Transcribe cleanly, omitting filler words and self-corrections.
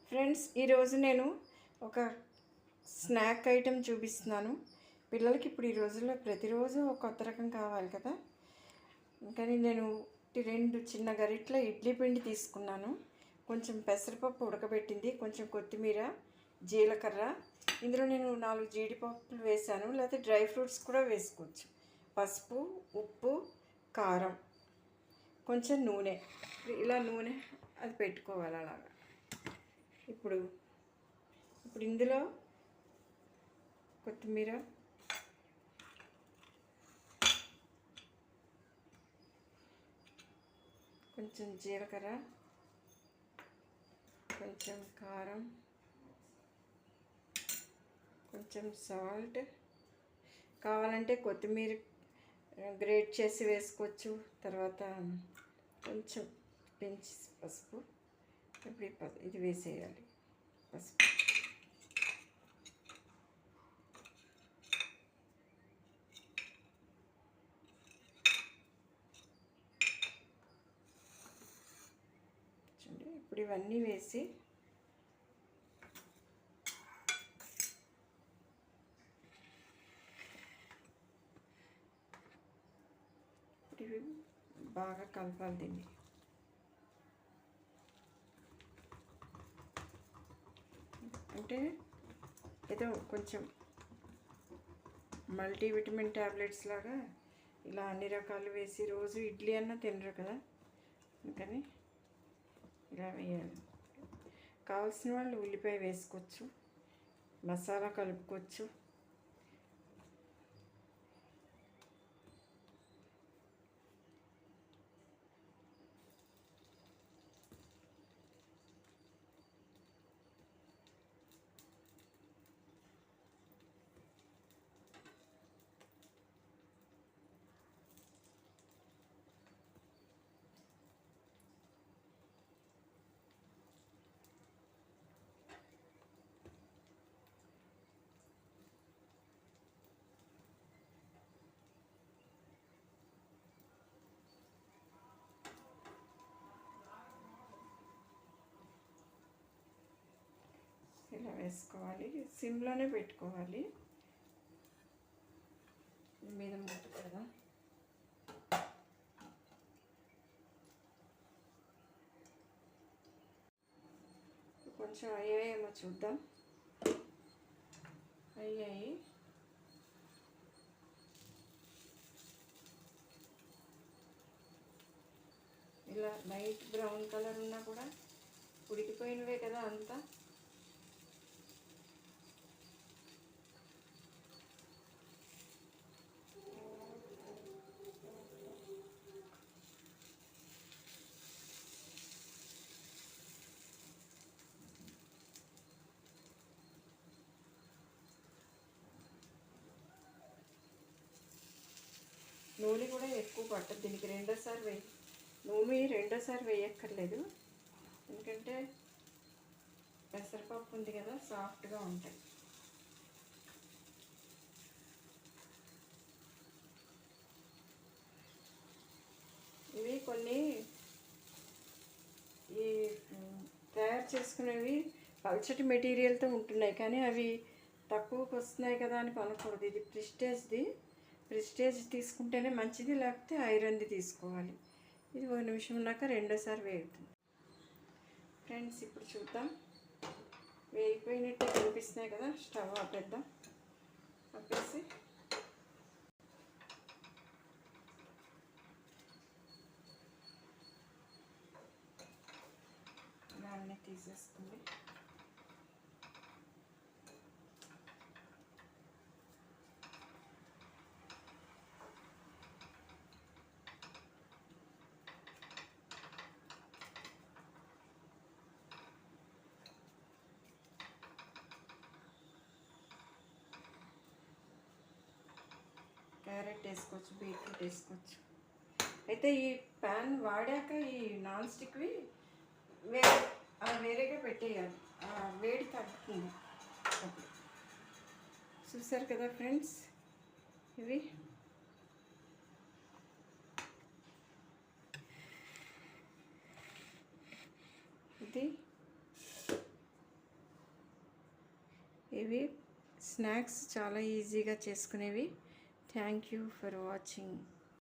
Friends, ఈరోజు నేను ఒక స్నాక్ ఐటెం చూపిస్తున్నాను. పిల్లలకి ఇప్పుడు ఈ రోజుల్లో ప్రతిరోజు ఒక కొత్త రకం కావాలి కదా. కానీ నేను 2 చిన్న గరిటెల ఇడ్లీ పిండి తీసుకున్నాను. కొంచెం పెసరపప్పు ఉడకబెట్టింది, కొంచెం కొత్తిమీర, జీలకర్ర, ఇందులో నేను 4 జీడిపప్పులు వేసాను, లేకపోతే డ్రై ఫ్రూట్స్ కూడా వేసుకోవచ్చు. పసుపు, ఉప్పు, కారం, కొంచెం నూనె. ఇలా నూనె అది పెట్టుకోవాలి అలాగా. ఇప్పుడు ఇందులో కొత్తిమీర, కొంచెం జీలకర్ర, కొంచెం కారం, కొంచెం సాల్ట్, కావాలంటే కొత్తిమీర గ్రేట్ చేసి వేసుకోవచ్చు. తర్వాత కొంచెం పెంచి పసుపు. ఇప్పుడు ఇది వేసేయాలి. పసుపు, చూడండి. ఇప్పుడు ఇవన్నీ వేసి ఇవి బాగా కలపాలి. దీన్ని అంటే ఏదో కొంచెం మల్టీవిటమిన్ ట్యాబ్లెట్స్ లాగా ఇలా అన్ని రకాలు వేసి, రోజు ఇడ్లీ అన్నా తినరు కదా, అందుకని ఇలా వేయాలి. కావాల్సిన వాళ్ళు ఉల్లిపాయ వేసుకోవచ్చు, మసాలా కలుపుకోవచ్చు. ఇలా వేసుకోవాలి, సిమ్లోనే పెట్టుకోవాలి. మీద మూత కదా. కొంచెం అయ్యాయేమో చూద్దాం. అయ్యాయి. ఇలా లైట్ బ్రౌన్ కలర్ ఉన్నా కూడా ఉడికిపోయినవే కదా అంతా. నూనె కూడా ఎక్కువ పట్టదు దీనికి. నూనె రెండోసారి వేయక్కర్లేదు, ఎందుకంటే పెసరపప్పు ఉంది కదా, సాఫ్ట్గా ఉంటాయి. ఇవి కొన్ని ఈ తయారు చేసుకునేవి పల్చటి మెటీరియల్తో ఉంటున్నాయి, కానీ అవి తక్కువకి వస్తున్నాయి కదా అని కొనకూడదు. ఇది ప్రిస్టేజ్ తీసుకుంటేనే మంచిది, లేకపోతే ఐరన్ది తీసుకోవాలి. ఇది 1 నిమిషం ఉన్నాక రెండోసారి వేగుతుంది. ఫ్రెండ్స్, ఇప్పుడు చూద్దాం. వేగిపోయినట్టే కనిపిస్తున్నాయి కదా. స్టవ్ ఆపేద్దాం. ఆపేసి దాన్ని తీసేసుకోండి. క్యారెట్ వేసుకోవచ్చు, బీట్రూట్ వేసుకోవచ్చు. అయితే ఈ ప్యాన్ వాడాక ఈ నాన్ స్టిక్వి వేరేగా పెట్టేయాలి, వేడి తగ్గుతుంది. చూసారు కదా ఫ్రెండ్స్, ఇవి ఇది ఇవి స్నాక్స్ చాలా ఈజీగా చేసుకునేవి. Thank you for watching.